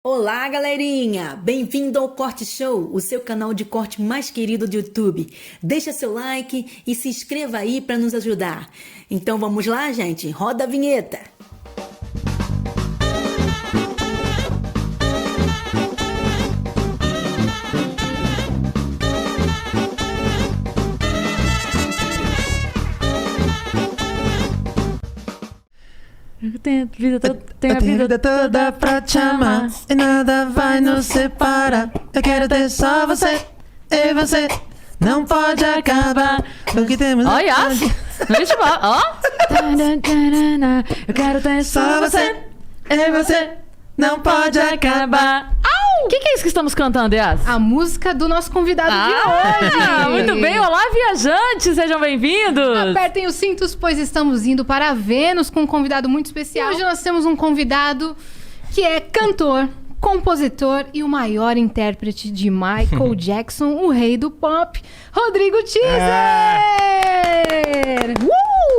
Olá, galerinha! Bem-vindo ao Corte Show, o seu canal de corte mais querido do YouTube. Deixa seu like e se inscreva aí para nos ajudar. Então vamos lá, gente? Roda a vinheta! Tenho a vida toda pra te amar e nada vai nos separar. Eu quero ter só você e você não pode acabar. O que temos. Olha, ó. Eu quero ter só você e você não pode acabar. O que é isso que estamos cantando, Yas? A música do nosso convidado de hoje. Muito bem, olá, viajantes, sejam bem-vindos. Apertem os cintos, pois estamos indo para Vênus com um convidado muito especial. Hoje nós temos um convidado que é cantor, compositor e o maior intérprete de Michael Jackson, o rei do pop, Rodrigo Teaser!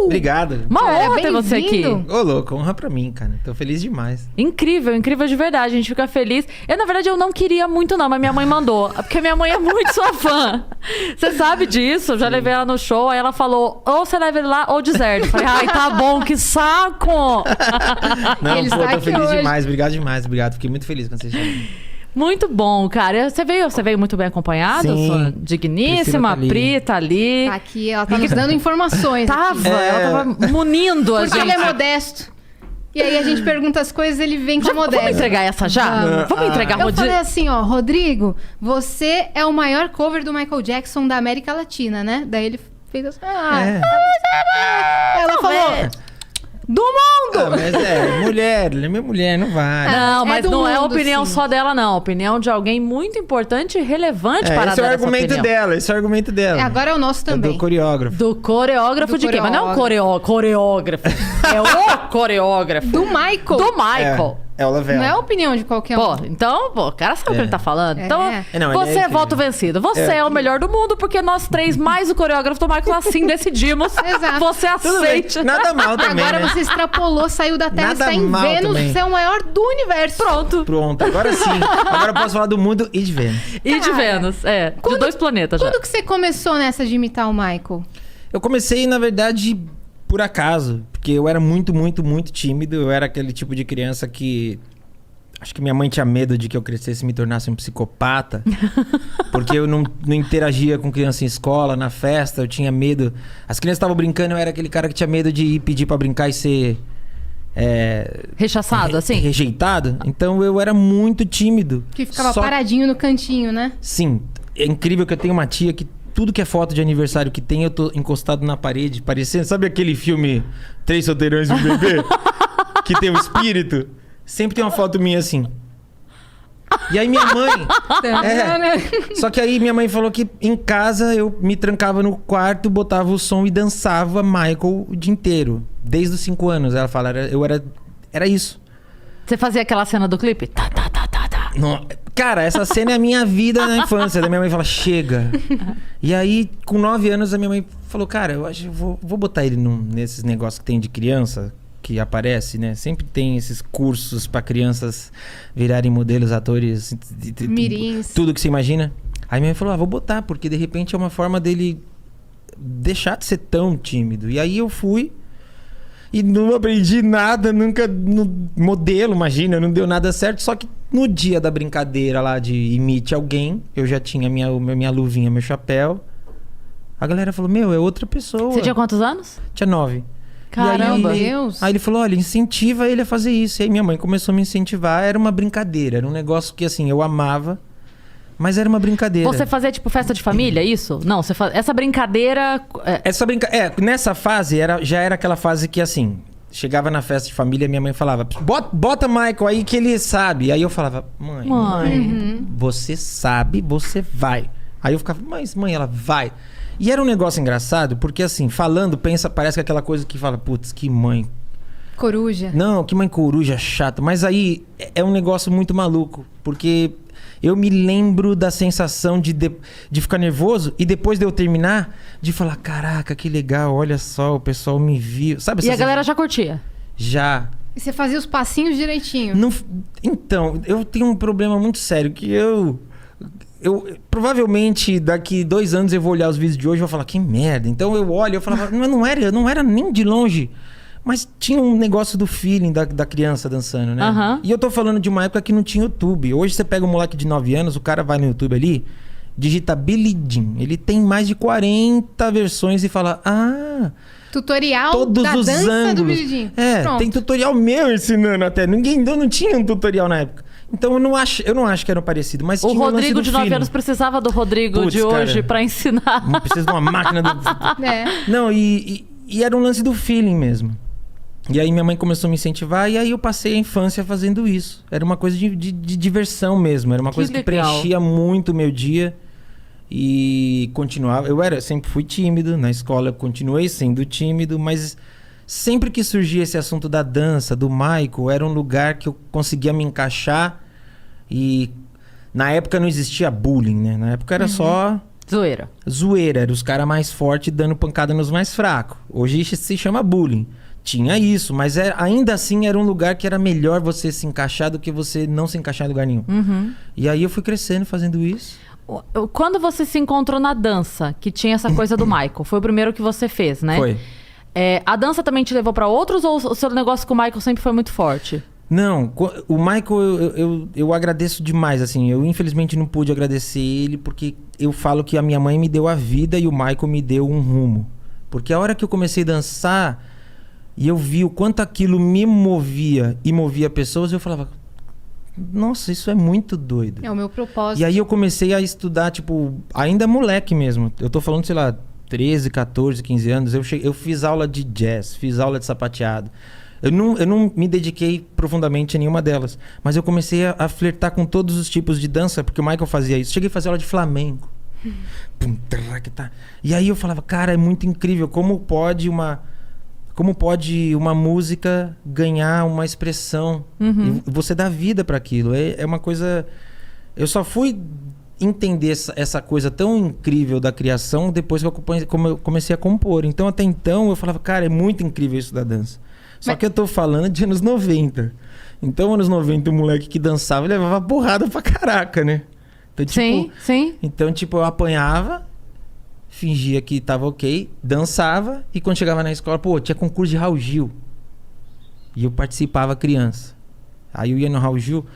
Obrigado. Uma Cara, honra ter você aqui. bem-vindo. Ô, louco, honra pra mim, cara. Tô feliz demais. Incrível, incrível de verdade, a gente fica feliz. Na verdade, eu não queria muito não, mas minha mãe mandou, porque minha mãe é muito sua fã. Você sabe disso, eu já levei ela no show, aí ela falou, ou você leva ele lá ou deserto. Eu falei, ai, tá bom, que saco! Não, Ele pô, está tô aqui feliz hoje. demais. Obrigado demais, obrigado. Fiquei muito feliz quando vocês chamaram. Muito bom, cara. Você veio muito bem acompanhado? Sim. Sua digníssima, Priscila Pri tá ali. Tá aqui, ela tá nos dando informações. Tava, aqui. ela tava munindo a Porque gente. ele é modesto. E aí a gente pergunta as coisas, ele vem com Vamos modesto. entregar essa já? Vamos entregar, Eu Rodrigo? falei assim, ó, Rodrigo, você é o maior cover do Michael Jackson da América Latina, né? Daí ele fez assim, ela falou, do mundo! Mas mulher, ele é minha mulher, não vai. Não, É mas do não é a mundo, opinião sim. só dela, não. A opinião de alguém muito importante e relevante para Esse é o dar essa argumento opinião. dela, esse é o argumento dela. Agora é o nosso É também. do coreógrafo. Do coreógrafo Do de quê? Mas não é um coreógrafo. É o coreógrafo. Do Michael. Do Michael. É o Lavelle. Não é a opinião de qualquer um. Pô, então, o cara sabe o que ele tá falando. É. Então, Não, ele você é é voto incrível. vencido. Você é o melhor do mundo, porque nós três, mais o coreógrafo do Michael, assim decidimos. Exato. Você Tudo bem. aceite. Nada mal também, Agora né? você extrapolou, saiu da Terra, Nada está em mal Vênus, também. você é o maior do universo. Pronto. Pronto, agora sim. Agora eu posso falar do mundo e de Vênus. E de Cara, Vênus, de 2 planetas já. Quando que você começou nessa de imitar o Michael? Eu comecei, na verdade, por acaso. Porque eu era muito, muito, muito tímido. Eu era aquele tipo de criança que... Acho que minha mãe tinha medo de que eu crescesse e me tornasse um psicopata. Porque eu não interagia com criança em escola, na festa. Eu tinha medo. As crianças estavam brincando, eu era aquele cara que tinha medo de ir pedir pra brincar e ser... Rechaçado, assim? rejeitado. Então eu era muito tímido. Que ficava Só- paradinho no cantinho, né? Sim. É incrível que eu tenho uma tia que tudo que é foto de aniversário que tem, eu tô encostado na parede, parecendo... Sabe aquele filme Três Solteirões e um Bebê? Que tem um espírito? Sempre tem uma foto minha assim. E aí minha mãe... Só que aí minha mãe falou que em casa eu me trancava no quarto, botava o som e dançava Michael o dia inteiro. Desde os 5 anos. Ela fala, era isso. Você fazia aquela cena do clipe? Tá, tá, tá, tá, tá. Cara, essa cena é a minha vida na infância. Da minha mãe fala, chega. E aí, com 9 anos, a minha mãe falou, cara, eu acho que eu vou botar ele nesses negócios que tem de criança, que aparece, né? Sempre tem esses cursos pra crianças virarem modelos, atores, Mirins. tudo que você imagina. Aí minha mãe falou, vou botar, porque de repente é uma forma dele deixar de ser tão tímido. E aí eu fui e não aprendi nada, nunca no modelo, imagina, não deu nada certo. Só que no dia da brincadeira lá de imite alguém, eu já tinha minha luvinha, meu chapéu. A galera falou, é outra pessoa. Você tinha quantos anos? Tinha 9. Caramba. E aí, Deus. aí ele falou, olha, incentiva ele a fazer isso. E aí minha mãe começou a me incentivar. Era uma brincadeira, era um negócio que assim, eu amava, mas era uma brincadeira. Você fazia tipo festa de família, isso? Não, essa brincadeira... Nessa fase, já era aquela fase que assim, chegava na festa de família, minha mãe falava, bota Michael aí que ele sabe. E aí eu falava, mãe, você sabe, você vai. Aí eu ficava, mas mãe, ela vai. E era um negócio engraçado, porque assim, falando, parece que é aquela coisa que fala, putz, que mãe. Coruja. Não, que mãe coruja chata. Mas aí é um negócio muito maluco, porque eu me lembro da sensação de ficar nervoso e depois de eu terminar, de falar, caraca, que legal, olha só, o pessoal me viu. Sabe? E a galera já curtia? Já. E você fazia os passinhos direitinho? Não, então, eu tenho um problema muito sério que eu provavelmente daqui 2 anos eu vou olhar os vídeos de hoje e vou falar, que merda. Então eu olho e eu falava, não era nem de longe. Mas tinha um negócio do feeling da criança dançando, né? Aham. E eu tô falando de uma época que não tinha YouTube. Hoje você pega um moleque de 9 anos, o cara vai no YouTube ali, digita Billie Jean. Ele tem mais de 40 versões e fala, Tutorial todos da os dança do ângulos. Billie Jean. É, Pronto. tem tutorial meu ensinando até. Eu não tinha um tutorial na época. Então eu não acho que era parecido. Mas O tinha lance Rodrigo do de 9 feeling. anos precisava do Rodrigo Putz, de hoje cara. pra ensinar. Não precisa de uma máquina do... É. Não, e era um lance do feeling mesmo. E aí minha mãe começou a me incentivar e aí eu passei a infância fazendo isso. Era uma coisa de diversão mesmo. Era uma Que coisa que legal. preenchia muito o meu dia. E continuava... sempre fui tímido na escola. Eu continuei sendo tímido, mas sempre que surgia esse assunto da dança, do Michael, era um lugar que eu conseguia me encaixar. E na época não existia bullying, né? Na época era só... Zoeira. zoeira, era os caras mais fortes dando pancada nos mais fracos. Hoje se chama bullying. Tinha isso, mas ainda assim era um lugar que era melhor você se encaixar do que você não se encaixar em lugar nenhum. E aí eu fui crescendo fazendo isso. Quando você se encontrou na dança, que tinha essa coisa do Michael, foi o primeiro que você fez, né? Foi. A dança também te levou pra outros ou o seu negócio com o Michael sempre foi muito forte? Não, o Michael eu agradeço demais, assim. Eu infelizmente não pude agradecer ele porque eu falo que a minha mãe me deu a vida e o Michael me deu um rumo. Porque a hora que eu comecei a dançar e eu vi o quanto aquilo me movia e movia pessoas, eu falava, nossa, isso é muito doido. É o meu propósito. E aí eu comecei a estudar, tipo, ainda moleque mesmo. Eu tô falando, sei lá, 13, 14, 15 anos. Eu fiz aula de jazz, fiz aula de sapateado. Eu não me dediquei profundamente a nenhuma delas. Mas eu comecei a flertar com todos os tipos de dança, porque o Michael fazia isso. Cheguei a fazer aula de flamenco. E aí eu falava, cara, é muito incrível. Como pode uma música ganhar uma expressão? E você dá vida para aquilo. É uma coisa... Eu só fui entender essa coisa tão incrível da criação depois que eu comecei a compor. Então, até então, eu falava, cara, é muito incrível isso da dança. Só que eu tô falando de anos 90. Então, anos 90, o moleque que dançava levava porrada pra caraca, né? Então, Sim. Então, tipo, eu apanhava, fingia que tava ok, dançava, e quando chegava na escola, tinha concurso de Raul Gil. E eu participava criança. Aí eu ia no Raul Gil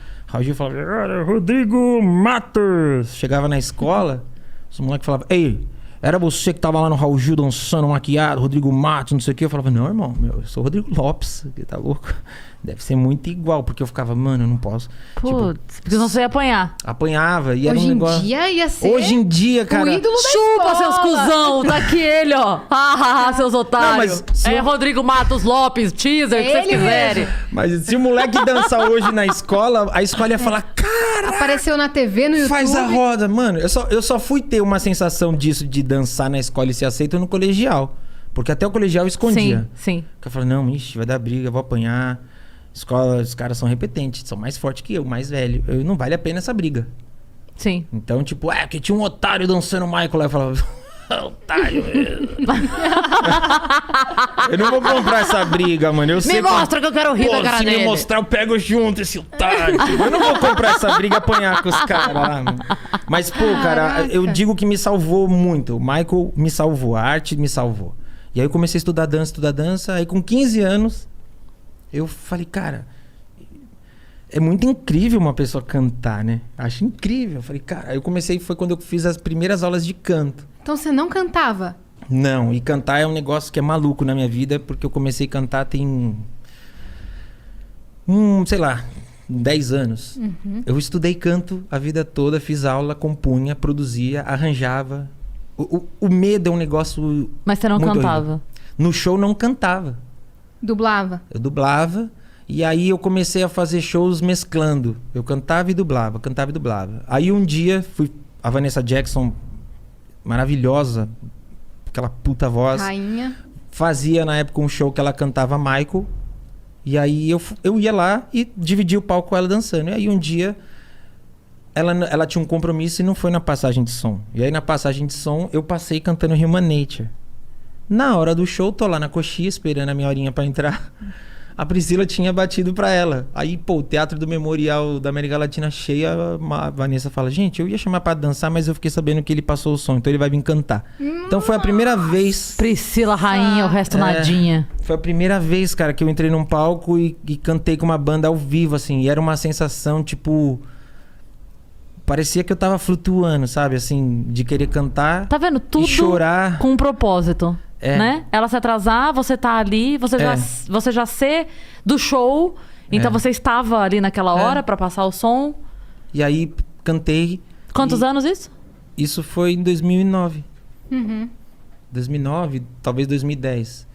falava, Rodrigo Matos! Chegava na escola, os moleques falavam, ei, era você que tava lá no Raul Gil dançando maquiado, Rodrigo Matos, não sei o quê. Eu falava, não, irmão, eu sou o Rodrigo Lopes, que tá louco? Deve ser muito igual, porque eu ficava, mano, eu não posso. Putz, porque senão você ia apanhar. Apanhava e era Hoje um em negócio... dia ia ser Hoje em dia, cara... o ídolo da Chupa, escola. seus cuzão! Tá aqui ele, ó! Seus otários! mas se eu- Rodrigo Matos Lopes, teaser, o que vocês Ele quiserem. Mas se o moleque dançar hoje na escola, a escola ia falar, cara, Apareceu na TV, no YouTube. faz a roda. Mano, eu só fui ter uma sensação disso de dançar na escola e ser aceito no colegial. Porque até o colegial eu escondia. Sim. Porque eu falei, não, ixi, vai dar briga, vou apanhar. Escola, os caras são repetentes, são mais fortes que eu, mais velho. Não vale a pena essa briga. Sim. Então, tipo, que tinha um otário dançando Michael lá. Eu falava, otário mesmo. Eu não vou comprar essa briga, mano. Eu sei mostra que eu quero rir da cara se dele. me mostrar, eu pego junto esse otário. Tipo, eu não vou comprar essa briga e apanhar com os caras lá, mano. Mas, cara, Caraca. eu digo que me salvou muito. O Michael me salvou, a arte me salvou. E aí eu comecei a estudar dança. Aí com 15 anos, eu falei, cara... É muito incrível uma pessoa cantar, né? Acho incrível. Eu falei, cara... Aí eu comecei, foi quando eu fiz as primeiras aulas de canto. Então você não cantava? Não, e cantar é um negócio que é maluco na minha vida, porque eu comecei a cantar tem... sei lá, 10 anos. Eu estudei canto a vida toda, fiz aula, compunha, produzia, arranjava. O medo é um negócio... Mas você não muito cantava? horrível. No show não cantava. Dublava? Eu dublava, e aí eu comecei a fazer shows mesclando. Eu cantava e dublava, cantava e dublava. Aí um dia, a Vanessa Jackson, maravilhosa, aquela puta voz, Rainha. fazia na época um show que ela cantava Michael. E aí eu ia lá e dividia o palco com ela dançando. E aí um dia ela tinha um compromisso e não foi na passagem de som. E aí na passagem de som eu passei cantando Human Nature. Na hora do show, tô lá na coxinha esperando a minha horinha pra entrar. a Priscila tinha batido pra ela. Aí, pô, o Teatro do Memorial da América Latina cheia, a Vanessa fala, gente, eu ia chamar pra dançar, mas eu fiquei sabendo que ele passou o som, então ele vai vir cantar. Então foi a primeira vez... Priscila, rainha, o resto nadinha. Foi a primeira vez, cara, que eu entrei num palco e cantei com uma banda ao vivo, assim. E era uma sensação, tipo... Parecia que eu tava flutuando, sabe? Assim, de querer cantar Tá vendo? Tudo e chorar. com um propósito. É. Né? Ela se atrasar, você tá ali, você já ser do show. Então você estava ali naquela hora pra passar o som. E aí, cantei. Quantos anos isso? Isso foi em 2009. 2009, talvez 2010.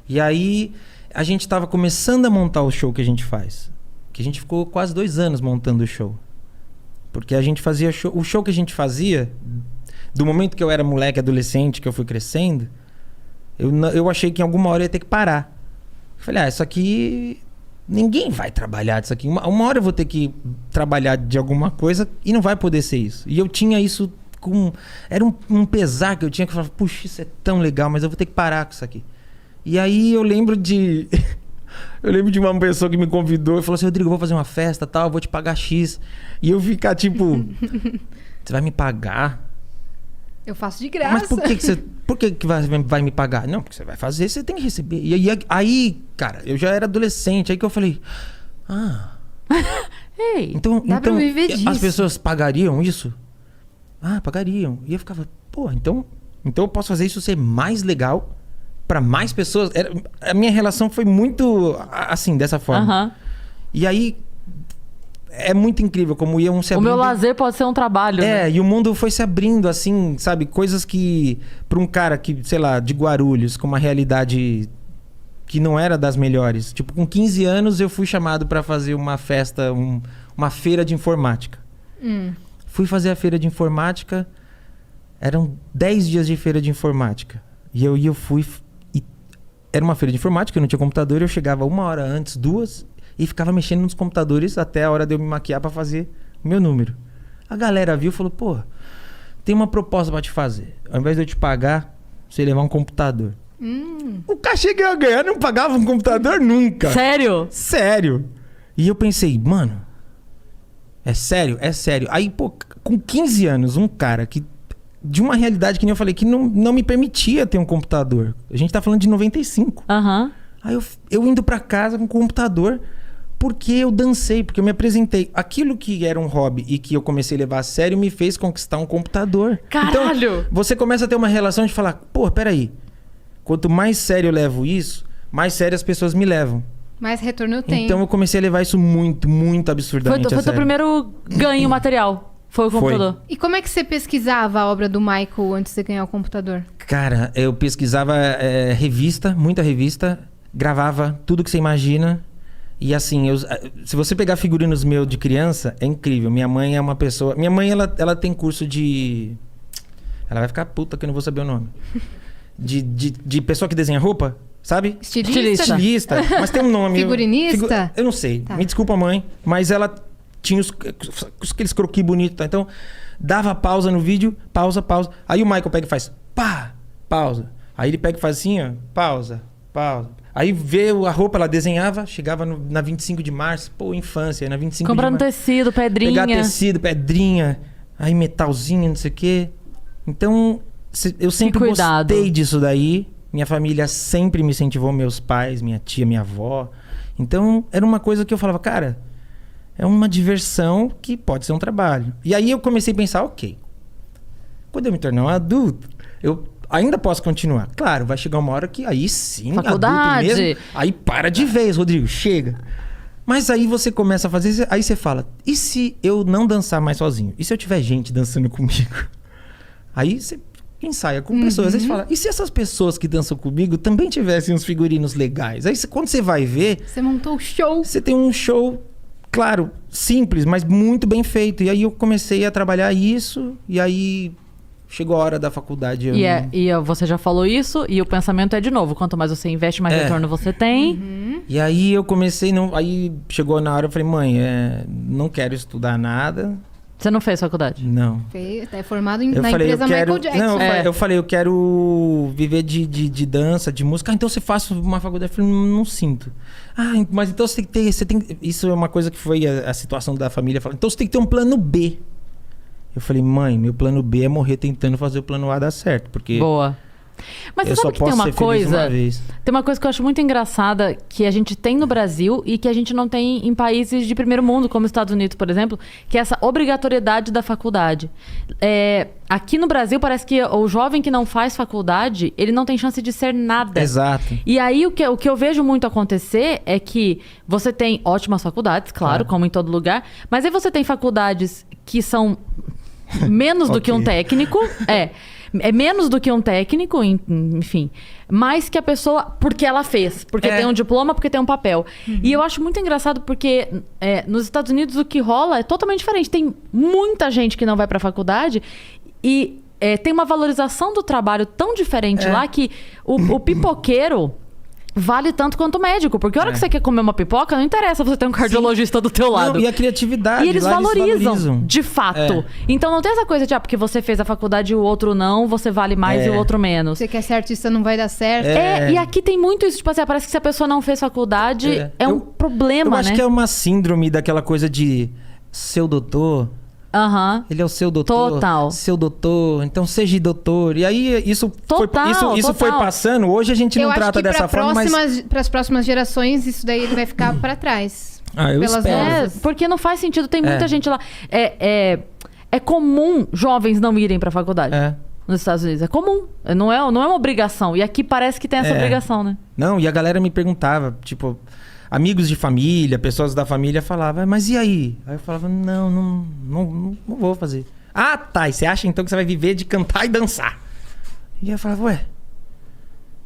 E aí, a gente tava começando a montar o show que a gente faz. Que a gente ficou quase 2 anos montando o show. Porque a gente fazia show... O show que a gente fazia, do momento que eu era moleque, adolescente, que eu fui crescendo, eu achei que em alguma hora eu ia ter que parar. Eu falei, isso aqui... Ninguém vai trabalhar disso aqui. Uma hora eu vou ter que trabalhar de alguma coisa e não vai poder ser isso. E eu tinha isso com... Era um pesar que eu tinha que falar, puxa, isso é tão legal, mas eu vou ter que parar com isso aqui. E aí eu lembro de... Eu lembro de uma pessoa que me convidou e falou assim, Rodrigo, eu vou fazer uma festa, tal, eu vou te pagar X. E eu ficar tipo, você vai me pagar? Eu faço de graça. Mas por que vai me pagar? Não, porque você vai fazer, você tem que receber. E aí, cara, eu já era adolescente, aí que eu falei, Ei, então pra viver disso. As pessoas pagariam isso? Pagariam. E eu ficava, pô, então eu posso fazer isso ser mais legal pra mais pessoas. A minha relação foi muito assim, dessa forma. E aí é muito incrível como iam se abrindo. O meu lazer pode ser um trabalho. Né? E o mundo foi se abrindo assim, sabe? Coisas que pra um cara que, sei lá, de Guarulhos, com uma realidade que não era das melhores. Tipo, com 15 anos eu fui chamado pra fazer uma festa, uma feira de informática. Fui fazer a feira de informática. Eram 10 dias de feira de informática. E eu fui... Era uma feira de informática, eu não tinha computador, eu chegava 1 hora antes, 2, e ficava mexendo nos computadores até a hora de eu me maquiar pra fazer o meu número. A galera viu e falou, pô, tem uma proposta pra te fazer. Ao invés de eu te pagar, você levar um computador. O cachê que eu ia ganhar não pagava um computador nunca. Sério? Sério. E eu pensei, mano, é sério? É sério. Aí, pô, com 15 anos, um cara que... De uma realidade que nem eu falei, que não me permitia ter um computador. A gente tá falando de 95. Aí eu indo pra casa com o computador, porque eu dancei, porque eu me apresentei. Aquilo que era um hobby e que eu comecei a levar a sério me fez conquistar um computador. Caralho! Então, você começa a ter uma relação de falar, pô, peraí. Quanto mais sério eu levo isso, mais sério as pessoas me levam. Mais retorno eu tenho. Então eu comecei a levar isso muito, muito absurdamente a Foi teu sério. primeiro ganho material. Foi o computador. E como é que você pesquisava a obra do Michael antes de ganhar o computador? Cara, eu pesquisava revista, muita revista, gravava tudo que você imagina. E assim, se você pegar figurinos meus de criança, é incrível. Minha mãe é uma pessoa... Minha mãe, ela tem curso de... Ela vai ficar puta que eu não vou saber o nome. De pessoa que desenha roupa, sabe? Estilista. Mas tem um nome. Figurinista? Eu não sei. Tá. Me desculpa, mãe. Mas ela... Tinha aqueles croquis bonitos, tá? Então, dava pausa no vídeo, pausa. Aí o Michael pega e faz, pá, pausa. Aí ele pega e faz assim, ó, pausa. Aí vê a roupa, ela desenhava, chegava na 25 de março, pô, infância, na 25 Comprando de março. tecido, pedrinha. Pegar tecido, pedrinha, aí metalzinho, não sei o quê. Então, eu sempre gostei disso daí. Minha família sempre me incentivou, meus pais, minha tia, minha avó. Então, era uma coisa que eu falava, cara... É uma diversão que pode ser um trabalho. E aí eu comecei a pensar, ok, quando eu me tornar um adulto, eu ainda posso continuar. Claro, vai chegar uma hora que aí sim, faculdade. Adulto mesmo, aí para de vez, Rodrigo, chega. Mas aí você começa a fazer, aí você fala, e se eu não dançar mais sozinho? E se eu tiver gente dançando comigo? Aí você ensaia com pessoas, aí você fala, e se essas pessoas que dançam comigo também tivessem uns figurinos legais? Aí quando você vai ver... Você montou o show. Você tem um show... Claro, simples, mas muito bem feito. E aí eu comecei a trabalhar isso, e aí chegou a hora da faculdade. E você já falou isso, e o pensamento é de novo: quanto mais você investe, mais retorno você tem. E aí eu comecei, aí chegou na hora, eu falei, mãe, não quero estudar nada. Você não fez faculdade? Não. É formado Eu na falei, empresa eu quero... Michael Jackson. Não, eu falei, eu quero viver de dança, de música. Ah, então você faz uma faculdade. Eu falei, não sinto. Ah, mas então você tem que ter... Isso é uma coisa que foi a situação da família. Falando, então você tem que ter um plano B. Eu falei, mãe, meu plano B é morrer tentando fazer o plano A dar certo. Porque Boa. Mas você eu só sabe que tem posso uma ser feliz coisa... uma vez. Tem uma coisa que eu acho muito engraçada que a gente tem no Brasil e que a gente não tem em países de primeiro mundo, como os Estados Unidos, por exemplo, que é essa obrigatoriedade da faculdade. Aqui no Brasil, parece que o jovem que não faz faculdade, ele não tem chance de ser nada. Exato. E aí, o que eu vejo muito acontecer é que você tem ótimas faculdades, claro, como em todo lugar, mas aí você tem faculdades que são menos do que um técnico. É menos do que um técnico, enfim. Mais que a pessoa... Porque ela fez. Porque tem um diploma, porque tem um papel. E eu acho muito engraçado porque nos Estados Unidos o que rola é totalmente diferente. Tem muita gente que não vai pra faculdade e tem uma valorização do trabalho tão diferente lá que o pipoqueiro... vale tanto quanto o médico. Porque a hora que você quer comer uma pipoca, não interessa você ter um cardiologista do teu lado. Não, e a criatividade. E eles lá valorizam, de fato. Então não tem essa coisa de, porque você fez a faculdade e o outro não, você vale mais e o outro menos. Você quer ser artista, não vai dar certo. E aqui tem muito isso. Tipo assim, parece que se a pessoa não fez faculdade, um problema, eu acho né? que é uma síndrome daquela coisa de seu doutor... Ele é o seu doutor. Total. Seu doutor. Então seja doutor. E aí isso foi passando. Hoje a gente não trata dessa forma, mas... para as próximas gerações, isso daí ele vai ficar para trás. Eu espero. Porque não faz sentido. Tem muita gente lá. É comum jovens não irem pra faculdade. Nos Estados Unidos. É comum. Não é uma obrigação. E aqui parece que tem essa obrigação, né? Não, e a galera me perguntava, tipo... Amigos de família, pessoas da família falavam, mas e aí? Aí eu falava, não vou fazer. Ah, tá, e você acha então que você vai viver de cantar e dançar? E eu falava, ué,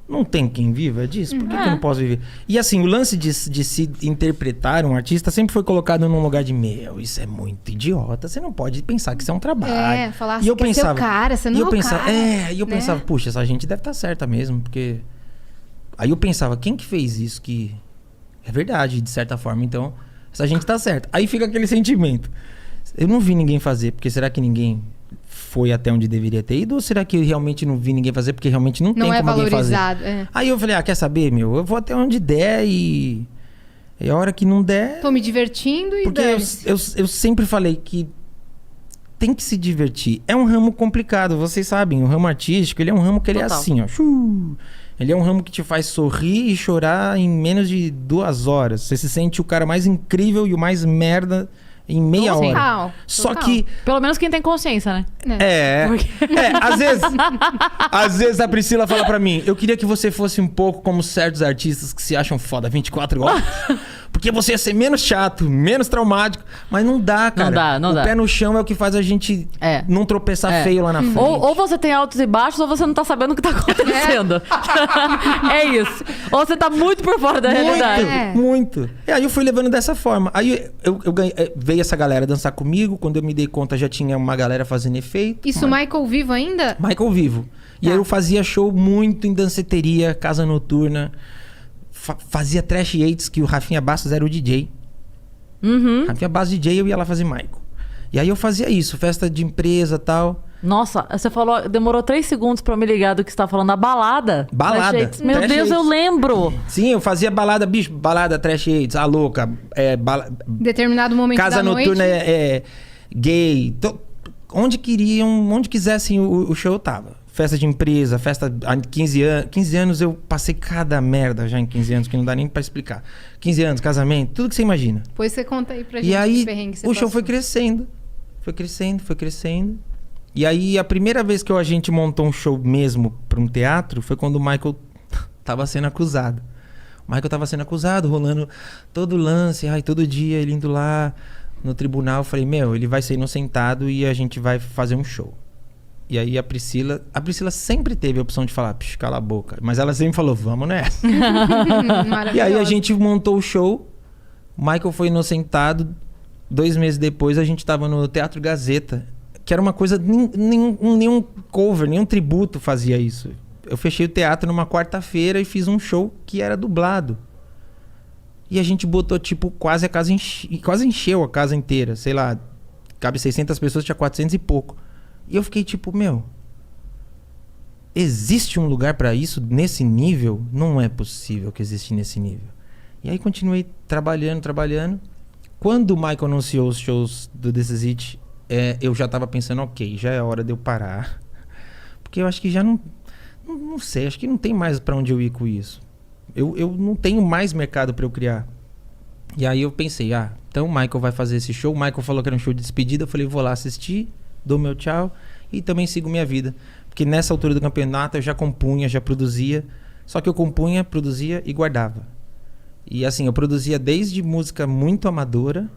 não tem quem viva disso? Por que eu não posso viver? E assim, o lance de se interpretar um artista sempre foi colocado num lugar de, isso é muito idiota, você não pode pensar que isso é um trabalho. Falar assim, que é seu cara, você não é o cara. E eu pensava, puxa, essa gente deve estar certa mesmo, porque... Aí eu pensava, quem que fez isso que... É verdade, de certa forma. Então, essa gente tá certa. Aí fica aquele sentimento. Eu não vi ninguém fazer, porque será que ninguém foi até onde deveria ter ido? Ou será que eu realmente não vi ninguém fazer, porque realmente não tem como alguém fazer? Aí eu falei, quer saber, eu vou até onde der e a hora que não der... Tô me divertindo e porque eu sempre falei que tem que se divertir. É um ramo complicado, vocês sabem. O ramo artístico, ele é um ramo que ele é assim, ó. Ele é um ramo que te faz sorrir e chorar em menos de 2 horas. Você se sente o cara mais incrível e o mais merda em meia hora. Só que... Pelo menos quem tem consciência, né? Às vezes a Priscila fala pra mim, eu queria que você fosse um pouco como certos artistas que se acham foda 24 horas. Porque você ia ser menos chato, menos traumático. Mas não dá, cara. Não dá. O pé no chão é o que faz a gente não tropeçar feio lá na frente. Ou você tem altos e baixos, ou você não tá sabendo o que tá acontecendo. É isso. Ou você tá muito por fora da realidade. Muito. E aí eu fui levando dessa forma. Aí eu ganhei, veio essa galera dançar comigo. Quando eu me dei conta, já tinha uma galera fazendo efeito. Isso, Michael vivo ainda? Michael vivo. E aí eu fazia show muito em danceteria, casa noturna. Fazia Trash Yates, que o Rafinha Bastos era o DJ. Rafinha Bastos DJ, eu ia lá fazer Michael. E aí eu fazia isso, festa de empresa e tal. Nossa, você falou, demorou 3 segundos pra eu me ligar do que você tava falando. A balada. Balada. Meu Trash Deus, Yates. Eu lembro. Sim, eu fazia balada, bicho, balada Trash Yates, a louca. Determinado momento casa da noite. noturna gay. Onde quisessem o show eu tava. Festa de empresa, festa há 15 anos. 15 anos eu passei cada merda já em 15 anos, que não dá nem pra explicar. 15 anos, casamento, tudo que você imagina. Depois você conta aí pra gente e aí, que perrengue que você o show passou. foi crescendo. Foi crescendo. E aí, a primeira vez que a gente montou um show mesmo pra um teatro foi quando o Michael tava sendo acusado. O Michael tava sendo acusado, rolando todo o lance. Todo dia ele indo lá no tribunal. Eu falei, ele vai ser inocentado e a gente vai fazer um show. E aí a Priscila sempre teve a opção de falar, cala a boca. Mas ela sempre falou, vamos nessa. E aí a gente montou o show. O Michael foi inocentado. 2 meses depois a gente tava no Teatro Gazeta. Que era uma coisa, nenhum cover, nenhum tributo fazia isso. Eu fechei o teatro numa quarta-feira e fiz um show que era dublado. E a gente botou, quase encheu a casa inteira. Sei lá, cabe 600 pessoas, tinha 400 e pouco. E eu fiquei tipo, meu... Existe um lugar pra isso nesse nível? Não é possível que existe nesse nível. E aí continuei trabalhando. Quando o Michael anunciou os shows do This Is It, eu já tava pensando, ok, já é hora de eu parar. Porque eu acho que já não sei, acho que não tem mais pra onde eu ir com isso. Eu não tenho mais mercado pra eu criar. E aí eu pensei, então o Michael vai fazer esse show. O Michael falou que era um show de despedida. Eu falei, vou lá assistir, dou meu tchau e também sigo minha vida. Porque nessa altura do campeonato eu já compunha, já produzia. Só que eu compunha, produzia e guardava. E assim, eu produzia desde música muito amadora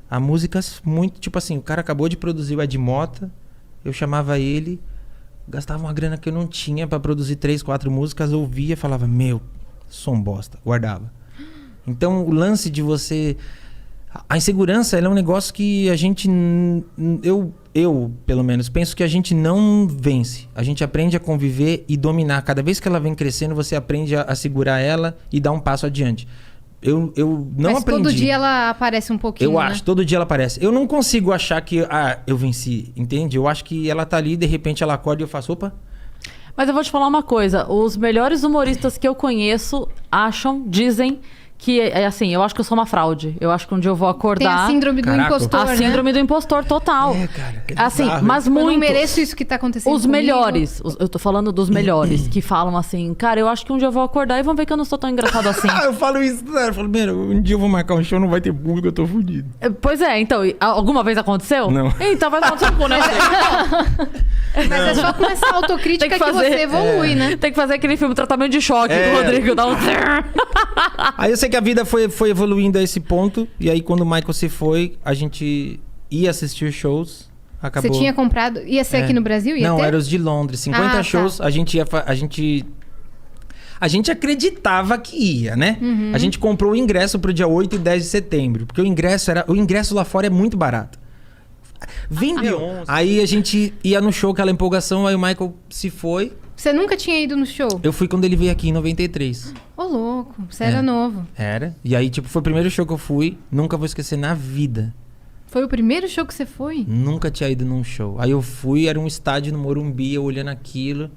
a músicas muito... Tipo assim, o cara acabou de produzir o Ed Mota, eu chamava ele, gastava uma grana que eu não tinha pra produzir 3, 4 músicas, ouvia e falava, meu, som bosta, guardava. Então o lance de você... A insegurança, ela é um negócio que a gente... Eu, pelo menos, penso que a gente não vence. A gente aprende a conviver e dominar. Cada vez que ela vem crescendo, você aprende a segurar ela e dar um passo adiante. Eu não Mas aprendi. todo dia ela aparece um pouquinho, Eu acho, todo dia ela aparece. Eu não consigo achar que, eu venci, entende? Eu acho que ela tá ali, de repente ela acorda e eu faço, opa. Mas eu vou te falar uma coisa. Os melhores humoristas que eu conheço dizem que, assim, eu acho que eu sou uma fraude. Eu acho que um dia eu vou acordar... Tem a síndrome do Caraca. impostor, A síndrome do impostor total. Cara. Assim, bizarro. mas Eu muito. não mereço isso que tá acontecendo Os comigo. melhores, eu tô falando dos melhores, que falam assim, cara, eu acho que um dia eu vou acordar e vão ver que eu não sou tão engraçado assim. Eu falo isso, cara. Eu falo, um dia eu vou marcar um show, não vai ter público, eu tô fudido. Pois é, então, alguma vez aconteceu? Não. Então vai acontecer com o Nelson. Mas é só com essa autocrítica Tem que que fazer- você evolui, né? Tem que fazer aquele filme Tratamento de Choque, que o Rodrigo dá um... Aí eu sei que a vida foi evoluindo a esse ponto. E aí quando o Michael se foi, a gente ia assistir shows. Acabou. Você tinha comprado... Ia ser aqui no Brasil? Ia Não, ter? era os de Londres. 50 tá. shows, a gente acreditava que ia, né? Uhum. A gente comprou o ingresso pro dia 8 e 10 de setembro. Porque o ingresso lá fora é muito barato. Vendeu. Aí a gente ia no show, aquela empolgação, aí o Michael se foi. Você nunca tinha ido no show? Eu fui quando ele veio aqui em 93. Ô, louco. Você era novo. Era. E aí, tipo, foi o primeiro show que eu fui. Nunca vou esquecer na vida. Foi o primeiro show que você foi? Nunca tinha ido num show. Aí eu fui, era um estádio no Morumbi, eu olhando aquilo.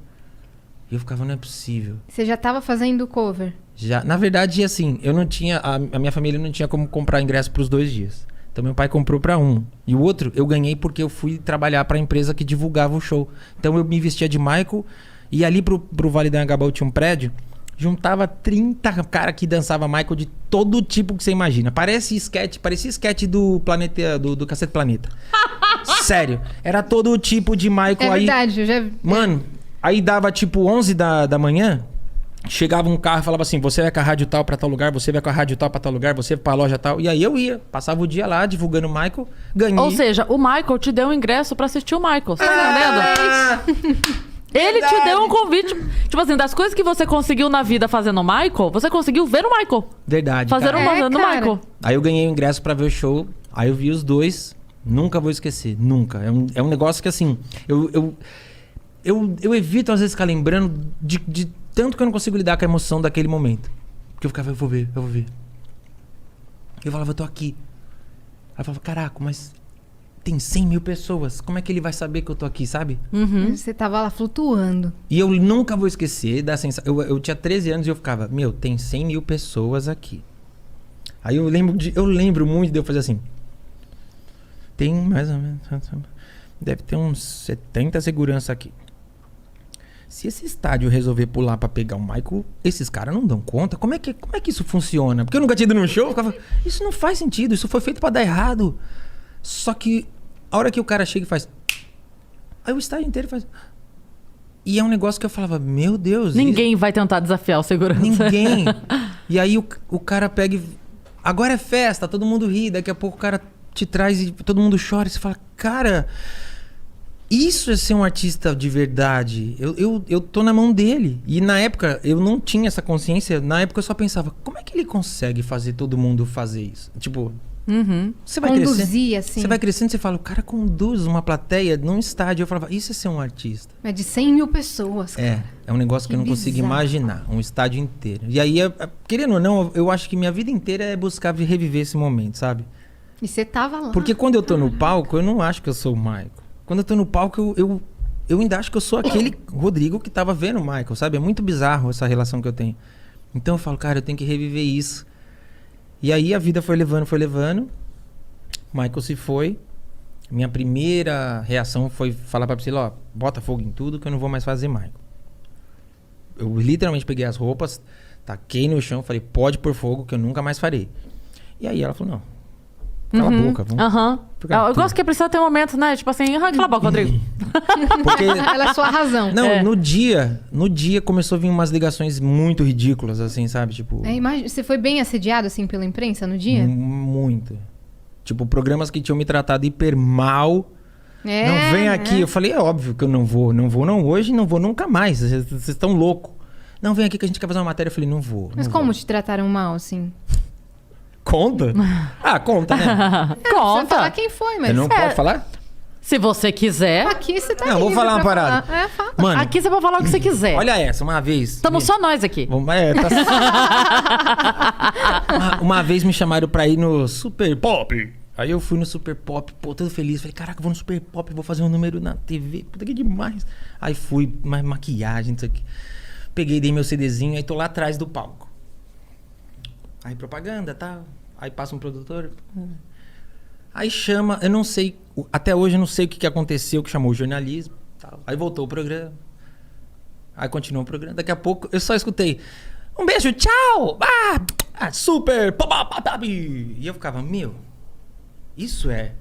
E eu ficava, não é possível. Você já tava fazendo cover? Já, na verdade, assim, eu não tinha... A minha família não tinha como comprar ingresso pros 2 dias. Então meu pai comprou pra um. E o outro eu ganhei porque eu fui trabalhar pra empresa que divulgava o show. Então eu me vestia de Michael. E ali pro Vale do Anhangabaú tinha um prédio. Juntava 30 cara que dançava Michael de todo tipo que você imagina. Parecia sketch do Planeta, do Cacete Planeta. Sério. Era todo tipo de Michael É aí. verdade, eu já... Mano, aí dava tipo 11 da manhã. Chegava um carro e falava assim, você vai com a rádio tal pra tal lugar, você vai com a rádio tal pra tal lugar, você vai pra loja tal. E aí eu ia, passava o dia lá divulgando o Michael, ganhei. Ou seja, o Michael te deu um ingresso pra assistir o Michael, você tá entendendo? Ele te deu um convite. Tipo assim, das coisas que você conseguiu na vida fazendo o Michael, você conseguiu ver o Michael. Verdade, Fazer cara. no cara. Michael. Aí eu ganhei o ingresso pra ver o show, aí eu vi os 2, nunca vou esquecer, nunca. É um negócio que assim, eu evito às vezes ficar lembrando de tanto que eu não consigo lidar com a emoção daquele momento. Porque eu ficava, eu vou ver. Eu falava, eu tô aqui. Aí eu falava, caraca, mas tem 100 mil pessoas, como é que ele vai saber que eu tô aqui, sabe? Você tava lá flutuando. E eu nunca vou esquecer da sensação. Eu tinha 13 anos e eu ficava, meu, tem 100 mil pessoas aqui. Aí eu lembro muito de eu fazer assim. Tem mais ou menos. Deve ter uns 70 segurança aqui. Se esse estádio resolver pular pra pegar o Michael, esses caras não dão conta. Como é que isso funciona? Porque eu nunca tinha ido num show, eu ficava, isso não faz sentido, isso foi feito pra dar errado. Só que a hora que o cara chega e faz, aí o estádio inteiro faz. E é um negócio que eu falava, meu Deus. Ninguém vai tentar desafiar o segurança. Ninguém. E aí o cara pega e... Agora é festa, todo mundo ri. Daqui a pouco o cara te traz e todo mundo chora. E você fala, cara... Isso é ser um artista de verdade. Eu tô na mão dele. E na época, eu não tinha essa consciência. Na época eu só pensava, como é que ele consegue fazer todo mundo fazer isso? Tipo... Você vai crescendo. Conduzir, assim. Você vai crescendo e você fala, o cara conduz uma plateia num estádio. Eu falava, isso é ser um artista. Mas de 100 mil pessoas, cara. É um negócio que eu não consigo bizarro. imaginar. Um estádio inteiro. E aí, querendo ou não, eu acho que minha vida inteira é buscar reviver esse momento, sabe? E você tava lá. Porque quando eu tô no palco, eu não acho que eu sou o Michael. Quando eu tô no palco, eu ainda acho que eu sou aquele Rodrigo que tava vendo o Michael, sabe? É muito bizarro essa relação que eu tenho. Então eu falo, cara, eu tenho que reviver isso. E aí a vida foi levando. Michael se foi. Minha primeira reação foi falar pra Priscila, ó, bota fogo em tudo que eu não vou mais fazer Michael. Eu literalmente peguei as roupas, taquei no chão, falei, pode pôr fogo que eu nunca mais farei. E aí ela falou, não. Cala a boca, vamos. Eu gosto que precisa ter um momento, né? Tipo assim, cala a boca, Rodrigo. Porque Ela é a sua razão. não, no dia começou a vir umas ligações muito ridículas, assim, sabe? Tipo, Você foi bem assediado, assim, pela imprensa no dia? muito. Tipo, programas que tinham me tratado hiper mal. É, Não, vem aqui. Eu falei, é óbvio que eu não vou hoje, não vou nunca mais. Vocês estão loucos. Não, vem aqui que a gente quer fazer uma matéria. Eu falei, não vou. Mas não como vou. te trataram mal, assim? Conta? Ah, conta, né? Não precisa falar Conta. quem foi, mas... Eu não posso falar? Se você quiser. Aqui você tá Não, vou livre falar uma pra parada. falar. fala. Mano, Aqui você pode falar o que você quiser. olha essa, uma vez. Estamos só nós aqui. Uma vez me chamaram pra ir no Super Pop. Aí eu fui no Super Pop, pô, todo feliz. Falei, caraca, vou no Super Pop, vou fazer um número na TV. Puta que demais. Aí fui, maquiagem, isso aqui. Peguei, dei meu CDzinho, aí tô lá atrás do palco. Aí propaganda, tal. Aí passa um produtor. Aí chama, eu não sei, até hoje eu não sei o que aconteceu, que chamou o jornalismo. Tal. Aí voltou o programa. Aí continuou o programa. Daqui a pouco eu só escutei, um beijo, tchau! Super! E eu ficava, meu, isso é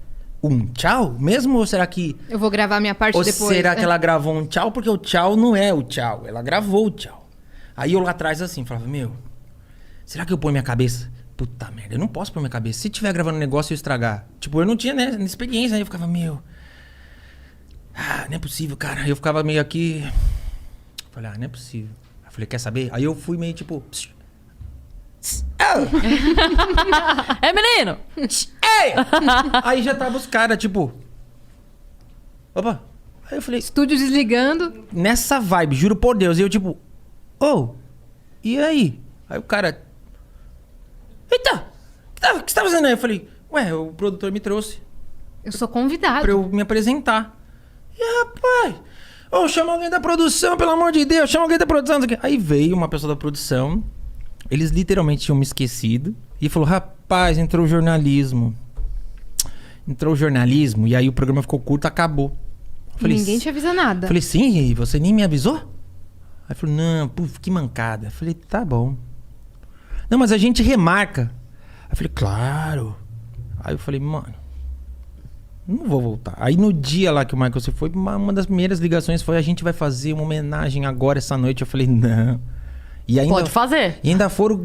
um tchau mesmo? Ou será que... Eu vou gravar minha parte Ou depois. será que ela gravou um tchau? Porque o tchau não é o tchau. Ela gravou o tchau. Aí eu lá atrás assim, falava, meu, será que eu ponho minha cabeça? Puta merda, eu não posso pôr minha cabeça. Se tiver gravando um negócio e eu estragar. Tipo, eu não tinha, né, experiência. Aí eu ficava, meu... não é possível, cara. Aí eu ficava meio aqui... Falei, não é possível. Aí eu falei, quer saber? Aí eu fui meio tipo... É, menino! Ei! Aí já tava os caras, tipo... Opa! Aí eu falei... Estúdio desligando. Nessa vibe, juro por Deus. E eu tipo... E aí? Aí o cara... Eita! O que você tá fazendo aí? Eu falei... Ué, o produtor me trouxe Eu sou convidado. pra eu me apresentar. E rapaz... chama alguém da produção, pelo amor de Deus. Chama alguém da produção. Não sei o quê. Aí veio uma pessoa da produção. Eles literalmente tinham me esquecido. E falou, rapaz, entrou o jornalismo. E aí o programa ficou curto, acabou. Eu falei, Ninguém te avisa nada. Falei, sim, e você nem me avisou? Aí falou, não, puf, que mancada. Eu falei, tá bom. Não, mas a gente remarca. Aí eu falei, claro. Aí eu falei, mano, não vou voltar. Aí no dia lá que o Michael se foi, uma das primeiras ligações foi, a gente vai fazer uma homenagem agora essa noite. Eu falei, não. E ainda, Pode fazer. E ainda foram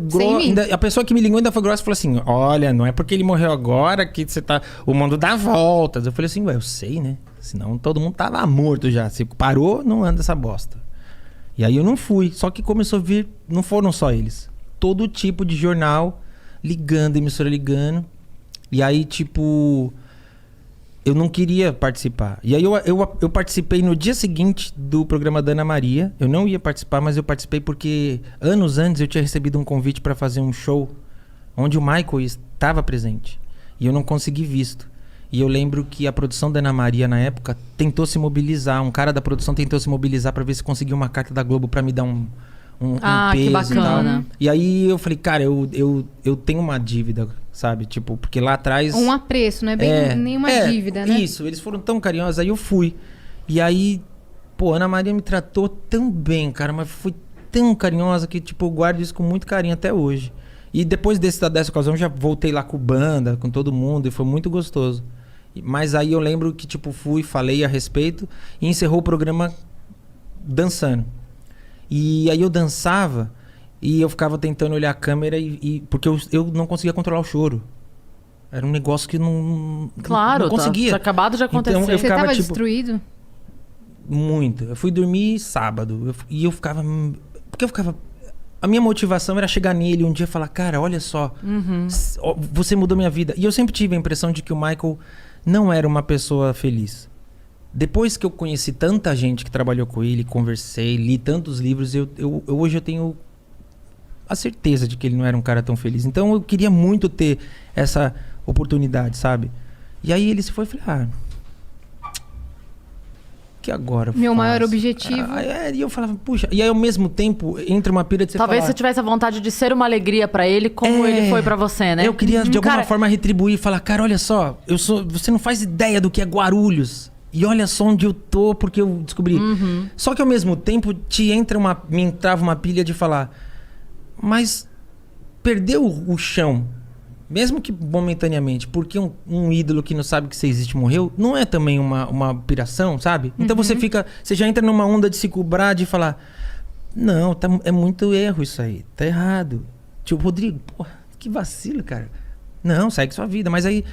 a pessoa que me ligou ainda foi grossa e falou assim, olha, não é porque ele morreu agora que você tá... O mundo dá voltas. Eu falei assim, ué, eu sei, né? Senão todo mundo tava morto já. Se parou, não anda essa bosta. E aí eu não fui. Só que começou a vir... Não foram só eles. Todo tipo de jornal ligando, emissora ligando. E aí, tipo... Eu não queria participar. E aí eu participei no dia seguinte do programa da Ana Maria. Eu não ia participar, mas eu participei porque anos antes eu tinha recebido um convite para fazer um show onde o Michael estava presente. E eu não consegui visto. E eu lembro que a produção da Ana Maria na época tentou se mobilizar. Um cara da produção tentou se mobilizar para ver se conseguia uma carta da Globo para me dar um peso que bacana. e tal. E aí eu falei, cara, eu tenho uma dívida, sabe? Tipo, porque lá atrás... Um apreço, não é bem nenhuma dívida, né? Isso, eles foram tão carinhosos, aí eu fui. E aí, pô, a Ana Maria me tratou tão bem, cara, mas foi tão carinhosa que, tipo, eu guardo isso com muito carinho até hoje. E depois dessa ocasião, já voltei lá com banda, com todo mundo, e foi muito gostoso. Mas aí eu lembro que, tipo, fui, falei a respeito, e encerrou o programa dançando. E aí eu dançava, e eu ficava tentando olhar a câmera, porque eu não conseguia controlar o choro. Era um negócio que não conseguia. Tá acabado de acontecer. Então, eu Você ficava, tava tipo, destruído? muito. Eu fui dormir sábado. E eu ficava... Porque eu ficava... A minha motivação era chegar nele um dia e falar, cara, olha só, você mudou minha vida. E eu sempre tive a impressão de que o Michael não era uma pessoa feliz. Depois que eu conheci tanta gente que trabalhou com ele, conversei, li tantos livros, hoje eu tenho a certeza de que ele não era um cara tão feliz. Então eu queria muito ter essa oportunidade, sabe? E aí ele se foi e falei, que agora eu Meu faço? maior objetivo. E eu falava, puxa, e aí ao mesmo tempo entra uma pira de você Talvez falar, você tivesse a vontade de ser uma alegria pra ele, como ele foi pra você, né? eu queria de alguma Cara, forma retribuir e falar, cara, olha só, você não faz ideia do que é Guarulhos. E olha só onde eu tô, porque eu descobri. Só que ao mesmo tempo me entrava uma pilha de falar, mas perdeu o chão, mesmo que momentaneamente, porque um ídolo que não sabe que você existe morreu, não é também uma piração, sabe? Então você já entra numa onda de se cobrar, de falar, não, é muito erro isso aí, tá errado. Tipo, Rodrigo, porra, que vacilo, cara. Não, segue sua vida. Mas aí,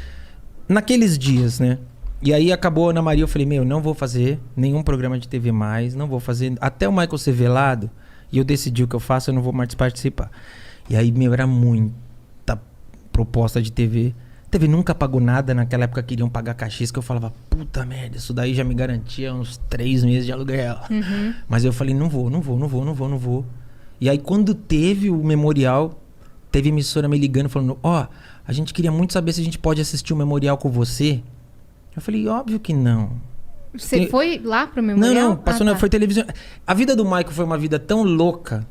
naqueles dias, né? E aí acabou a Ana Maria, eu falei, não vou fazer nenhum programa de TV mais, não vou fazer, até o Michael ser velado, e eu decidi o que eu faço, eu não vou mais participar. E aí, era muita proposta de TV. TV nunca pagou nada, naquela época queriam pagar cachês, que eu falava, puta merda, isso daí já me garantia uns 3 meses de aluguel. Mas eu falei, não vou. E aí quando teve o memorial, teve emissora me ligando, falando, a gente queria muito saber se a gente pode assistir o memorial com você. Eu falei, óbvio que não. Você foi lá pro memorial? Não, passou foi televisão. A vida do Michael foi uma vida tão louca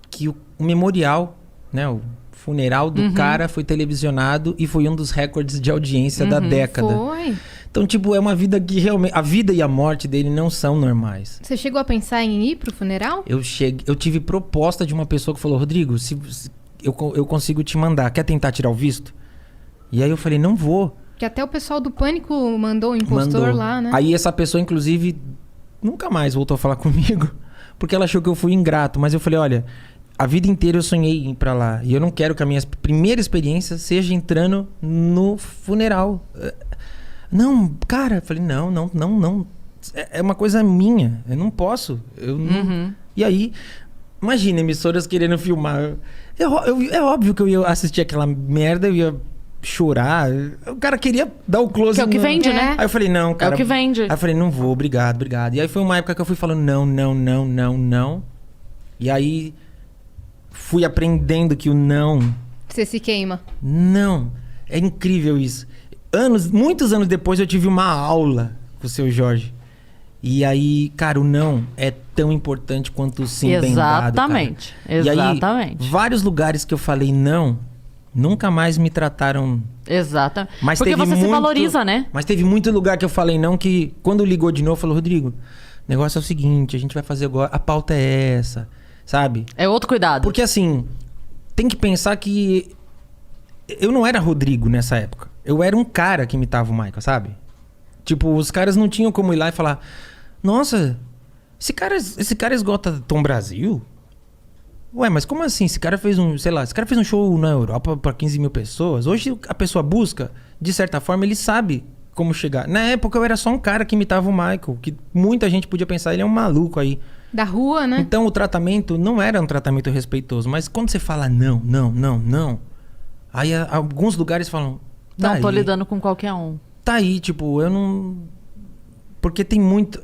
que o memorial, né, o funeral do cara foi televisionado e foi um dos recordes de audiência da década. Foi. Então, tipo, é uma vida que realmente... A vida e a morte dele não são normais. Você chegou a pensar em ir pro funeral? Eu tive proposta de uma pessoa que falou, Rodrigo, se eu consigo te mandar, quer tentar tirar o visto? E aí eu falei, não vou. Que até o pessoal do Pânico mandou o impostor lá, né? Aí essa pessoa, inclusive, nunca mais voltou a falar comigo, porque ela achou que eu fui ingrato. Mas eu falei, olha, a vida inteira eu sonhei em ir pra lá. E eu não quero que a minha primeira experiência seja entrando no funeral. Não, cara, eu falei, não. É uma coisa minha, eu não posso. Não... E aí, imagina, emissoras querendo filmar. É óbvio que eu ia assistir aquela merda, eu ia chorar. O cara queria dar o close. Que é o que vende, né? Aí eu falei, não, cara. É o que vende. Aí eu falei, não vou, obrigado. E aí foi uma época que eu fui falando não. E aí fui aprendendo que o não... Você se queima. Não. É incrível isso. Muitos anos depois eu tive uma aula com o seu Jorge. E aí, cara, o não é tão importante quanto o sim bem dado, cara. Exatamente. E aí, vários lugares que eu falei não, nunca mais me trataram... Exatamente. Mas porque você se valoriza, né? Mas teve muito lugar que eu falei não, que quando ligou de novo, falou, Rodrigo, o negócio é o seguinte, a gente vai fazer agora, a pauta é essa, sabe? É outro cuidado. Porque assim, tem que pensar que eu não era Rodrigo nessa época. Eu era um cara que imitava o Michael, sabe? Tipo, os caras não tinham como ir lá e falar, nossa, esse cara esgota Tom Brasil? Ué, mas como assim? Esse cara fez um show na Europa pra 15 mil pessoas. Hoje a pessoa busca, de certa forma, ele sabe como chegar. Na época eu era só um cara que imitava o Michael, que muita gente podia pensar, ele é um maluco aí. Da rua, né? Então o tratamento não era um tratamento respeitoso, mas quando você fala não, aí alguns lugares falam, tá não tô aí, lidando com qualquer um. Tá aí, tipo, eu não... Porque tem muito...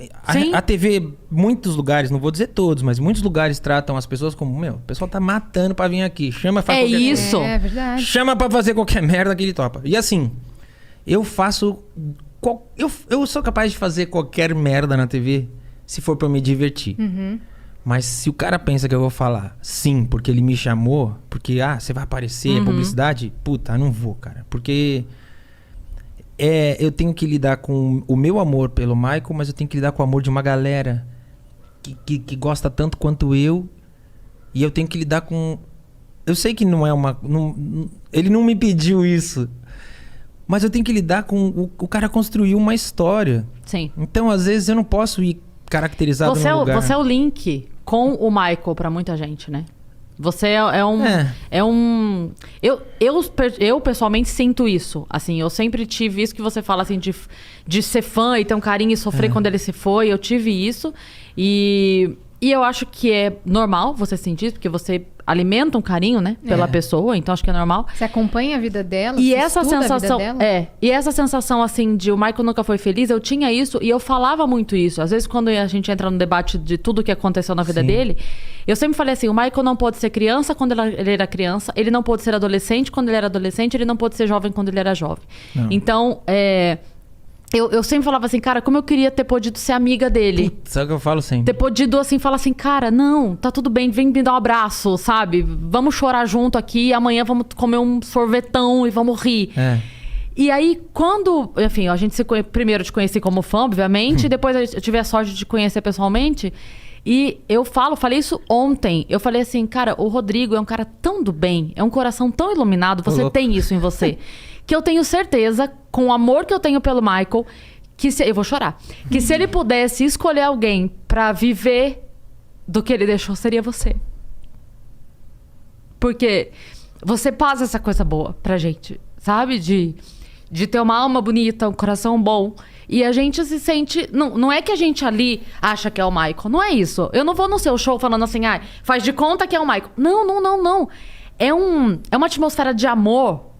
A TV, muitos lugares, não vou dizer todos, mas muitos lugares tratam as pessoas como, o pessoal tá matando pra vir aqui. Chama pra qualquer isso. É verdade. Chama pra fazer qualquer merda que ele topa. E assim, eu faço... Eu sou capaz de fazer qualquer merda na TV se for pra eu me divertir. Mas se o cara pensa que eu vou falar sim, porque ele me chamou, porque, você vai aparecer, é publicidade, puta, não vou, cara. Porque... eu tenho que lidar com o meu amor pelo Michael, mas eu tenho que lidar com o amor de uma galera que gosta tanto quanto eu. E eu tenho que lidar com... Eu sei que não é uma... ele não me pediu isso. Mas eu tenho que lidar com... O cara construiu uma história. Sim. Então, às vezes, eu não posso ir caracterizado no lugar. Você é o link com o Michael pra muita gente, né? Você é um... Eu pessoalmente sinto isso. Assim, eu sempre tive isso que você fala, assim, de ser fã e ter um carinho e sofrer quando ele se foi. Eu tive isso. E eu acho que é normal você sentir isso, porque você alimenta um carinho, né? Pela pessoa, então acho que é normal. Você acompanha a vida dela, E você essa estuda sensação, a vida dela? e essa sensação assim de o Michael nunca foi feliz, eu tinha isso e eu falava muito isso. Às vezes quando a gente entra no debate de tudo que aconteceu na vida dele, eu sempre falei assim, o Michael não pôde ser criança quando ele era criança, ele não pôde ser adolescente quando ele era adolescente, ele não pôde ser jovem quando ele era jovem. Não. Então, eu sempre falava assim, cara, como eu queria ter podido ser amiga dele. Sabe o que eu falo sempre? Ter podido, assim, falar assim, cara, não, tá tudo bem, vem me dar um abraço, sabe? Vamos chorar junto aqui, amanhã vamos comer um sorvetão e vamos rir. E aí, quando... Enfim, a gente primeiro te conheci como fã, obviamente, depois eu tive a sorte de te conhecer pessoalmente. E eu falei isso ontem. Eu falei assim, cara, o Rodrigo é um cara tão do bem, é um coração tão iluminado, você tem isso em você. Que eu tenho certeza, com o amor que eu tenho pelo Michael, que eu vou chorar. Que se ele pudesse escolher alguém pra viver do que ele deixou, seria você. Porque você passa essa coisa boa pra gente, sabe? De ter uma alma bonita, um coração bom. E a gente se sente... Não é que a gente ali acha que é o Michael. Não é isso. Eu não vou no seu show falando assim, faz de conta que é o Michael. Não. É uma atmosfera de amor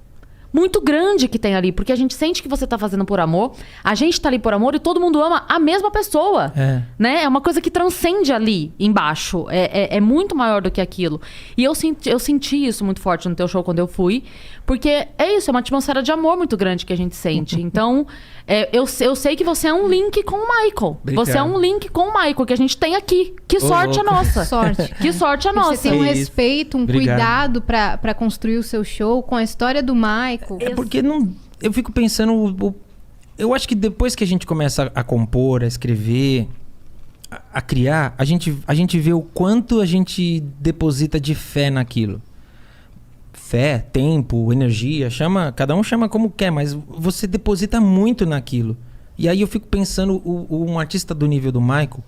muito grande que tem ali. Porque a gente sente que você tá fazendo por amor. A gente tá ali por amor e todo mundo ama a mesma pessoa. Né? É uma coisa que transcende ali embaixo. É muito maior do que aquilo. E eu senti isso muito forte no teu show quando eu fui. Porque é isso, é uma atmosfera de amor muito grande que a gente sente. Então, eu sei que você é um link com o Michael. Obrigado. Você é um link com o Michael que a gente tem aqui. Que sorte a nossa. Sorte. Que sorte a nossa. Você tem um Isso. respeito, um Obrigado. cuidado pra construir o seu show com a história do Michael. É porque eu fico pensando... Eu acho que depois que a gente começa a compor, a escrever, a criar, a gente vê o quanto a gente deposita de fé naquilo. Fé, tempo, energia, cada um chama como quer, mas você deposita muito naquilo. E aí eu fico pensando, um artista do nível do Michael,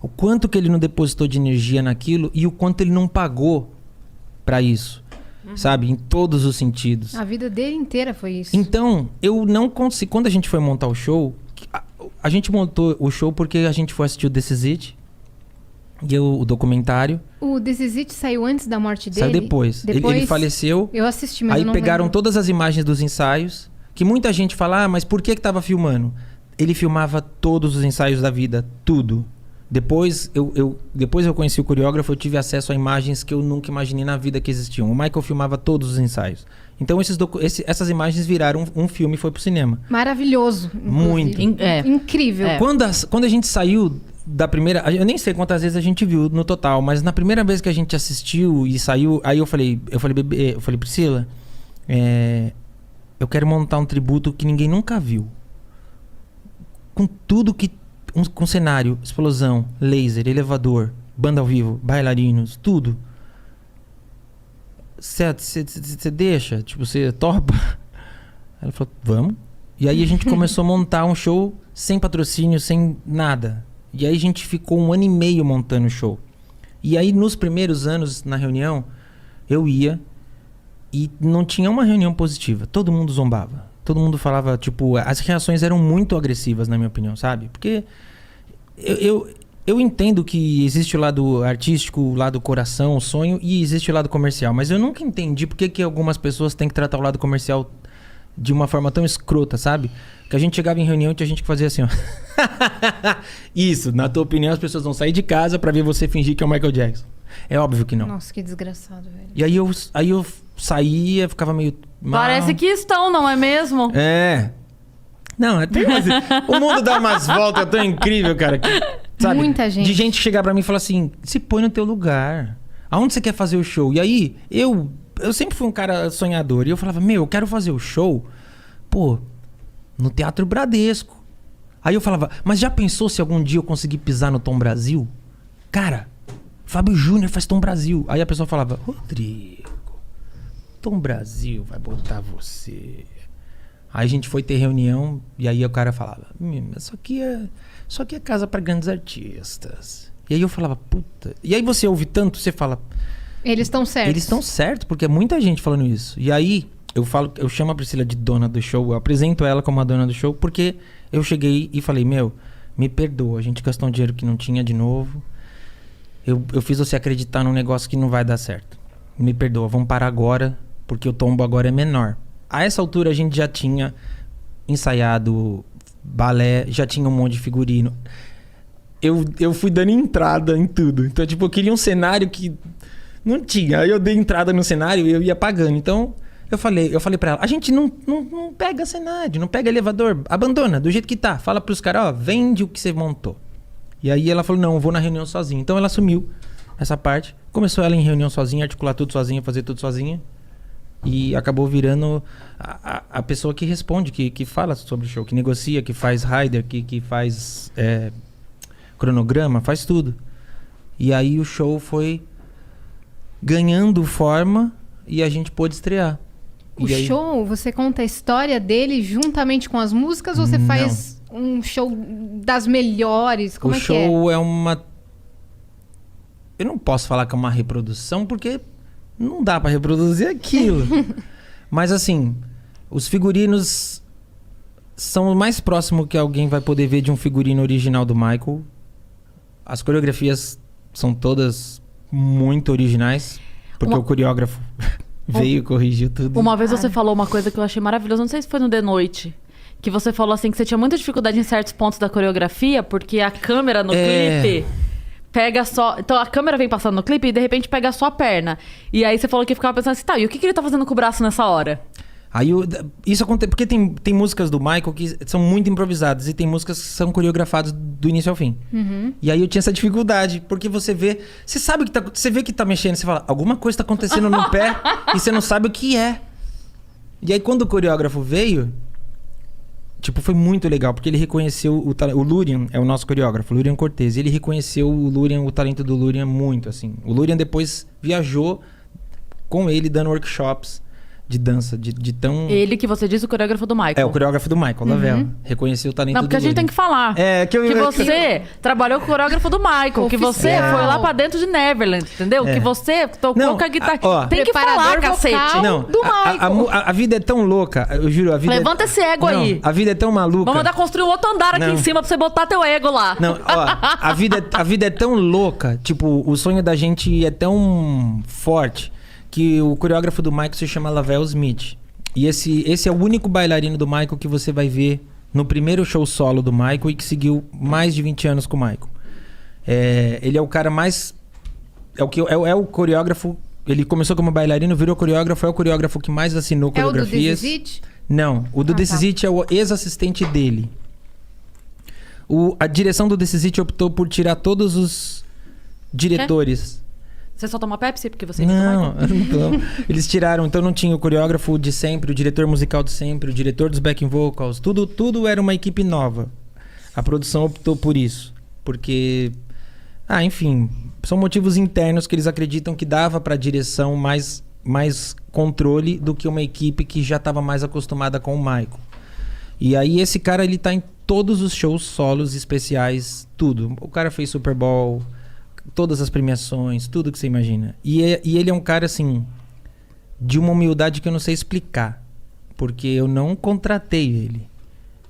o quanto que ele não depositou de energia naquilo e o quanto ele não pagou pra isso, sabe? Em todos os sentidos. A vida dele inteira foi isso. Então, eu não consigo... Quando a gente foi montar o show, a gente montou o show porque a gente foi assistir o This Is It, e o documentário. O This Is It saiu antes da morte dele? Saiu depois. Ele faleceu. Eu assisti, mas aí eu não pegaram lembro. todas as imagens dos ensaios, que muita gente fala, mas por que tava filmando? Ele filmava todos os ensaios da vida, tudo. Depois eu conheci o coreógrafo, eu tive acesso a imagens que eu nunca imaginei na vida que existiam. O Michael filmava todos os ensaios. Então essas imagens viraram um filme e foi pro cinema. Maravilhoso. Muito. Incrível. Quando a gente saiu da primeira... Eu nem sei quantas vezes a gente viu no total, mas na primeira vez que a gente assistiu e saiu... Aí eu falei, Priscila, eu quero montar um tributo que ninguém nunca viu. Com tudo que... Com cenário, explosão, laser, elevador, banda ao vivo, bailarinos, tudo. Você deixa? Tipo, você topa? Ela falou, vamos. E aí a gente começou a montar um show sem patrocínio, sem nada. E aí a gente ficou 1 ano e meio montando o show. E aí nos primeiros anos, na reunião, eu ia e não tinha uma reunião positiva. Todo mundo zombava. Todo mundo falava, tipo... As reações eram muito agressivas, na minha opinião, sabe? Porque eu entendo que existe o lado artístico, o lado coração, o sonho, e existe o lado comercial. Mas eu nunca entendi por que algumas pessoas têm que tratar o lado comercial de uma forma tão escrota, sabe? Que a gente chegava em reunião e tinha gente que fazia assim, ó. Isso, na tua opinião, as pessoas vão sair de casa pra ver você fingir que é o Michael Jackson. É óbvio que não. Nossa, que desgraçado, velho. E aí eu saía, ficava meio mal. Parece que estão, não é mesmo? Não, o mundo dá umas voltas tão incrível, cara. Sabe? Muita gente. De gente chegar pra mim e falar assim, se põe no teu lugar. Aonde você quer fazer o show? E aí, eu sempre fui um cara sonhador. E eu falava, eu quero fazer o show, no Teatro Bradesco. Aí eu falava, mas já pensou se algum dia eu conseguir pisar no Tom Brasil? Cara, Fábio Júnior faz Tom Brasil. Aí a pessoa falava, Rodrigo, Tom Brasil vai botar você. Aí a gente foi ter reunião e aí o cara falava, isso aqui é casa pra grandes artistas. E aí eu falava, puta... E aí você ouve tanto, você fala... Eles estão certos. Eles estão certos, porque é muita gente falando isso. E aí eu chamo a Priscila de dona do show, eu apresento ela como a dona do show, porque eu cheguei e falei, me perdoa, a gente gastou um dinheiro que não tinha de novo. Eu fiz você acreditar num negócio que não vai dar certo. me perdoa, vamos parar agora, porque o tombo agora é menor. A essa altura a gente já tinha ensaiado balé, já tinha um monte de figurino. Eu fui dando entrada em tudo. Então, tipo, eu queria um cenário que não tinha. Aí eu dei entrada no cenário e eu ia pagando. Então, eu falei pra ela, a gente não pega cenário, não pega elevador, abandona, do jeito que tá. Fala pros caras, ó, vende o que você montou. E aí ela falou, não, eu vou na reunião sozinha. Então ela assumiu essa parte. Começou ela em reunião sozinha, articular tudo sozinha, fazer tudo sozinha. E acabou virando a pessoa que responde, que fala sobre o show, que negocia, que faz rider, que faz cronograma, faz tudo. E aí o show foi ganhando forma e a gente pôde estrear. O show, você conta a história dele juntamente com as músicas ou você faz um show das melhores? Como é que é? O show é uma... Eu não posso falar que é uma reprodução porque não dá pra reproduzir aquilo. Mas assim, os figurinos são o mais próximo que alguém vai poder ver de um figurino original do Michael. As coreografias são todas muito originais, porque o coreógrafo veio e corrigiu tudo. Uma vez você falou uma coisa que eu achei maravilhosa, não sei se foi no The Noite, que você falou assim que você tinha muita dificuldade em certos pontos da coreografia, porque a câmera no clipe pega só... Então a câmera vem passando no clipe e de repente pega só a perna. E aí você falou que ficava pensando assim, tá, e o que ele tá fazendo com o braço nessa hora? Aí isso acontece porque tem músicas do Michael que são muito improvisadas e tem músicas que são coreografadas do início ao fim. E aí eu tinha essa dificuldade, porque você sabe que você vê que tá mexendo, você fala, alguma coisa tá acontecendo no pé e você não sabe o que é. E aí quando o coreógrafo veio, tipo, foi muito legal, porque ele reconheceu o Lurian, é o nosso coreógrafo, o Lurian Cortez, e ele reconheceu o talento do Lurian muito, assim. O Lurian depois viajou com ele dando workshops de dança, de tão... Ele que você disse, o coreógrafo do Michael. É, o coreógrafo do Michael, Lavelle. Reconheceu o talento do Não, porque a gente tem que falar. Que você trabalhou com o coreógrafo do Michael, que você foi lá pra dentro de Neverland, entendeu? Que você tocou com a guitarra. Tem que falar, cacete. Não, do Michael. A vida é tão louca, eu juro, a vida Levanta esse ego aí. A vida é tão maluca. Vamos mandar construir um outro andar aqui em cima pra você botar teu ego lá. Não, ó, a vida é tão louca, tipo, o sonho da gente é tão forte que o coreógrafo do Michael se chama Lavelle Smith. E esse é o único bailarino do Michael que você vai ver no primeiro show solo do Michael e que seguiu mais de 20 anos com o Michael. Ele é o cara mais... É o coreógrafo... Ele começou como bailarino, virou coreógrafo, é o coreógrafo que mais assinou coreografias. É o do This Is It? Não, o do This Is It é o ex-assistente dele. A direção do This Is It optou por tirar todos os diretores. Você só toma Pepsi porque você não. Eles tiraram, então não tinha o coreógrafo de sempre, o diretor musical de sempre, o diretor dos backing vocals, tudo era uma equipe nova. A produção optou por isso, porque enfim, são motivos internos que eles acreditam que dava para a direção mais controle do que uma equipe que já estava mais acostumada com o Michael. E aí esse cara, ele tá em todos os shows solos especiais, tudo. O cara fez Super Bowl, todas as premiações, tudo que você imagina. E ele é um cara, assim, de uma humildade que eu não sei explicar. Porque eu não contratei ele.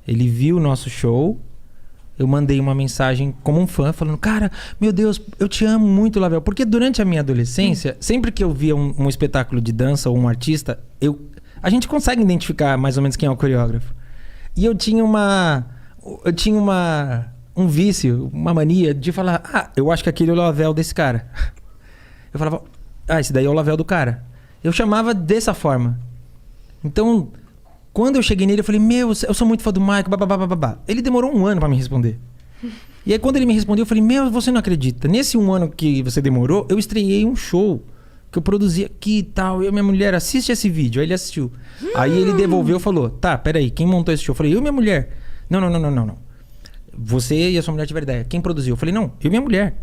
Ele viu o nosso show, eu mandei uma mensagem como um fã, falando, cara, meu Deus, eu te amo muito, Lavelle. Porque durante a minha adolescência, sempre que eu via um espetáculo de dança ou um artista, a gente consegue identificar mais ou menos quem é o coreógrafo. E eu tinha um vício, uma mania de falar, eu acho que aquele é o Lavelle desse cara. Eu falava, esse daí é o Lavelle do cara. Eu chamava dessa forma. Então, quando eu cheguei nele, eu falei, eu sou muito fã do Michael, babá. Ele demorou 1 ano pra me responder. E aí, quando ele me respondeu, eu falei, você não acredita. Nesse 1 ano que você demorou, eu estreiei um show que eu produzi aqui e tal. Eu e minha mulher, assiste esse vídeo. Aí ele assistiu. Aí ele devolveu e falou, tá, peraí, quem montou esse show? Eu falei, eu e minha mulher. Não. Você e a sua mulher tiveram ideia. Quem produziu? Eu falei, não, eu e minha mulher.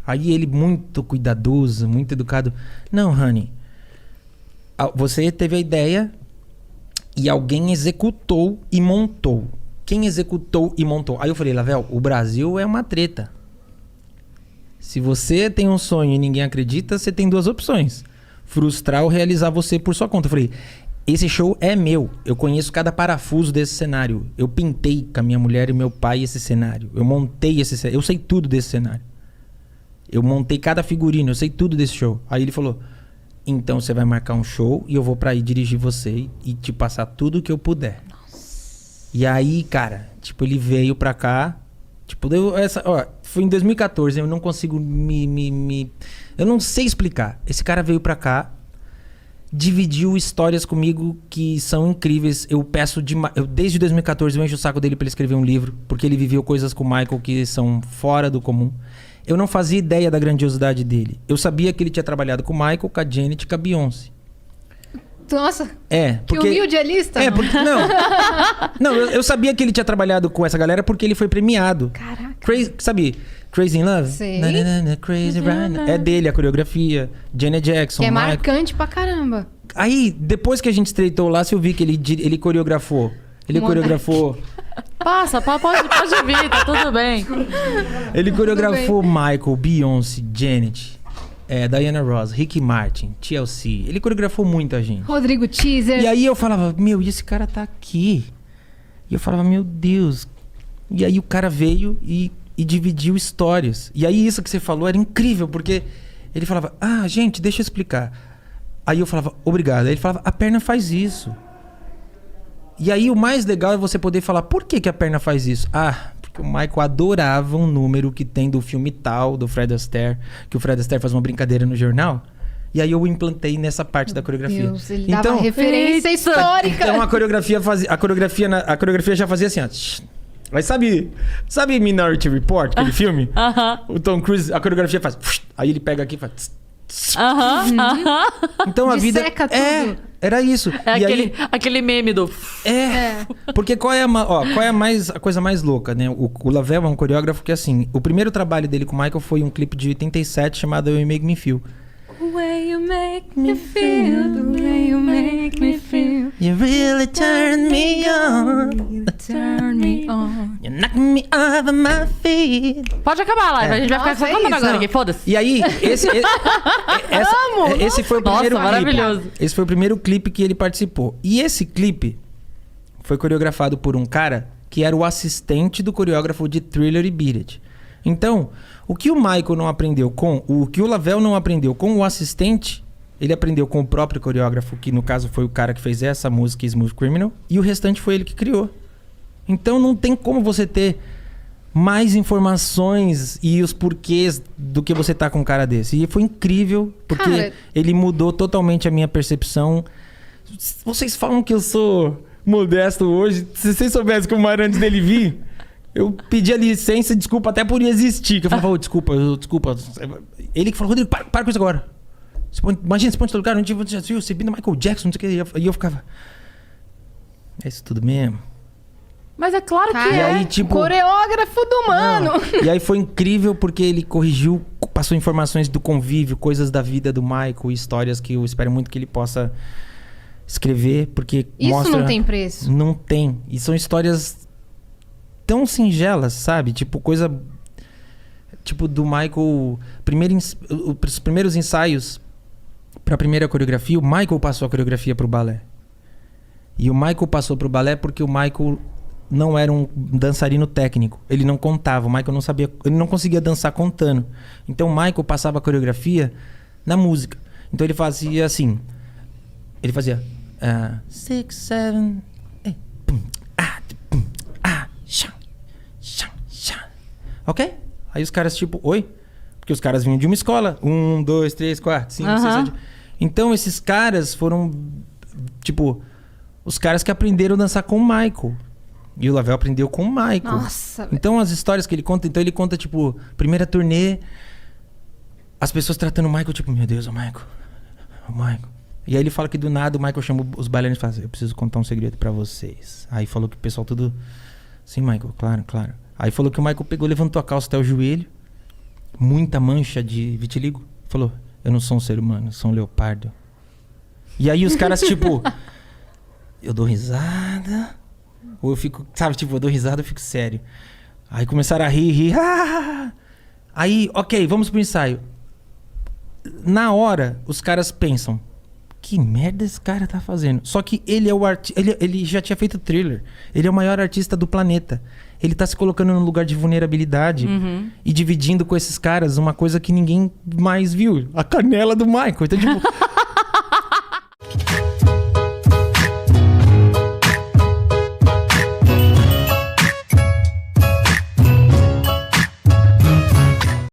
Aí ele, muito cuidadoso, muito educado. Não, honey. Você teve a ideia e alguém executou e montou. Quem executou e montou? Aí eu falei, Lavelle, o Brasil é uma treta. Se você tem um sonho e ninguém acredita, você tem 2 opções. Frustrar ou realizar você por sua conta. Eu falei, esse show é meu. Eu conheço cada parafuso desse cenário. Eu pintei com a minha mulher e meu pai esse cenário. Eu montei esse cenário. Eu sei tudo desse cenário. Eu montei cada figurino. Eu sei tudo desse show. Aí ele falou, Então você vai marcar um show e eu vou pra ir dirigir você e te passar tudo que eu puder. E aí, cara, tipo, ele veio pra cá. Tipo, foi em 2014, eu não consigo eu não sei explicar. Esse cara veio pra cá, dividiu histórias comigo que são incríveis. Eu peço demais. Desde 2014 eu encho o saco dele pra ele escrever um livro, porque ele viveu coisas com o Michael que são fora do comum. Eu não fazia ideia da grandiosidade dele. Eu sabia que ele tinha trabalhado com o Michael, com a Janet e com a Beyoncé. Nossa, Porque, que humilde a lista. porque não, eu sabia que ele tinha trabalhado com essa galera porque ele foi premiado. Caraca. Sabe Crazy in Love? Sei. Na, na, na, na, crazy right now. É dele a coreografia. Janet Jackson. Que é Michael. marcante pra caramba. Aí, depois que a gente estreitou lá, eu vi que ele coreografou. Ele coreografou. Passa, pode vir, tá tudo bem. Ele coreografou Michael, Beyoncé, Janet, Diana Ross, Ricky Martin, TLC. Ele coreografou muita gente. Rodrigo Teaser. E aí eu falava, meu, e esse cara tá aqui? E eu falava, meu Deus. E aí o cara veio e dividiu histórias. E aí isso que você falou era incrível, porque ele falava, gente, deixa eu explicar. Aí eu falava, obrigado. Aí ele falava, a perna faz isso. E aí o mais legal é você poder falar, por que a perna faz isso? Porque o Michael adorava um número que tem do filme tal, do Fred Astaire, que o Fred Astaire faz uma brincadeira no jornal. E aí eu implantei nessa parte da coreografia. Deus, ele dava referência histórica. Então a coreografia já fazia assim, ó. Mas sabe Minority Report, aquele filme? O Tom Cruise, a coreografia faz. Aí ele pega aqui e faz. Então a vida era isso. Aquele meme do porque qual é a coisa mais louca, né? O Lavelle é um coreógrafo que assim, o primeiro trabalho dele com o Michael foi um clipe de 87 chamado You Make Me Feel. The way you make me feel, the way you make me feel. You really turn me on. Turn me on. You knock me off my feet. Pode acabar a live, a gente vai ficar só contando agora aqui, foda-se. E aí, esse foi o primeiro clipe. Maravilhoso. Esse foi o primeiro clipe que ele participou. E esse clipe foi coreografado por um cara que era o assistente do coreógrafo de Thriller e Beat It. Então, o que o Michael não aprendeu o que o Lavelle não aprendeu com o assistente, ele aprendeu com o próprio coreógrafo, que no caso foi o cara que fez essa música, Smooth Criminal, e o restante foi ele que criou. Então não tem como você ter mais informações e os porquês do que você tá com um cara desse. E foi incrível, porque ele mudou totalmente a minha percepção. Vocês falam que eu sou modesto hoje. Se vocês soubessem como era antes dele vir, eu pedi a licença e desculpa até por existir. Que eu falava, desculpa. Ele que falou, Rodrigo, para com isso agora. Imagina, você põe em todo lugar, você viu Michael Jackson, não sei o que. E eu ficava, é isso tudo mesmo? Mas é claro que E aí, coreógrafo do mano. E aí foi incrível porque ele corrigiu, passou informações do convívio, coisas da vida do Michael, histórias que eu espero muito que ele possa escrever, porque isso mostra... não tem preço. Não tem. E são histórias tão singelas, sabe? Tipo, coisa... Tipo, do Michael... Os primeiros ensaios pra primeira coreografia, o Michael passou a coreografia pro balé. E o Michael passou pro balé porque o Michael não era um dançarino técnico. Ele não contava. O Michael não sabia... Ele não conseguia dançar contando. Então o Michael passava a coreografia na música. Então ele fazia assim... Ele fazia... 6, 7... Ok? Aí os caras tipo... Oi? Porque os caras vinham de uma escola. 1, 2, 3, 4, 5, 6, 7... Então esses caras foram... Tipo... Os caras que aprenderam a dançar com o Michael. E o Lavelle aprendeu com o Michael. Nossa. Então as histórias que ele conta... Então ele conta, tipo... Primeira turnê... As pessoas tratando o Michael, tipo... Meu Deus, o Michael. O Michael. E aí ele fala que do nada o Michael chama os bailarinos e fala... Eu preciso contar um segredo pra vocês. Aí falou que o pessoal tudo... Sim, Michael. Claro, claro. Aí falou que o Michael pegou, levantou a calça até o joelho. Muita mancha de vitiligo. Falou... Eu não sou um ser humano, eu sou um leopardo. E aí os caras, tipo... Eu dou risada... Ou eu fico... Sabe, tipo, eu dou risada, eu fico sério. Aí começaram a rir. Aí, ok, vamos pro ensaio. Na hora, os caras pensam... Que merda esse cara tá fazendo? Só que ele é o artista... Ele já tinha feito Thriller. Ele é o maior artista do planeta. Ele tá se colocando num lugar de vulnerabilidade. E dividindo com esses caras uma coisa que ninguém mais viu. A canela do Michael. Então, tipo...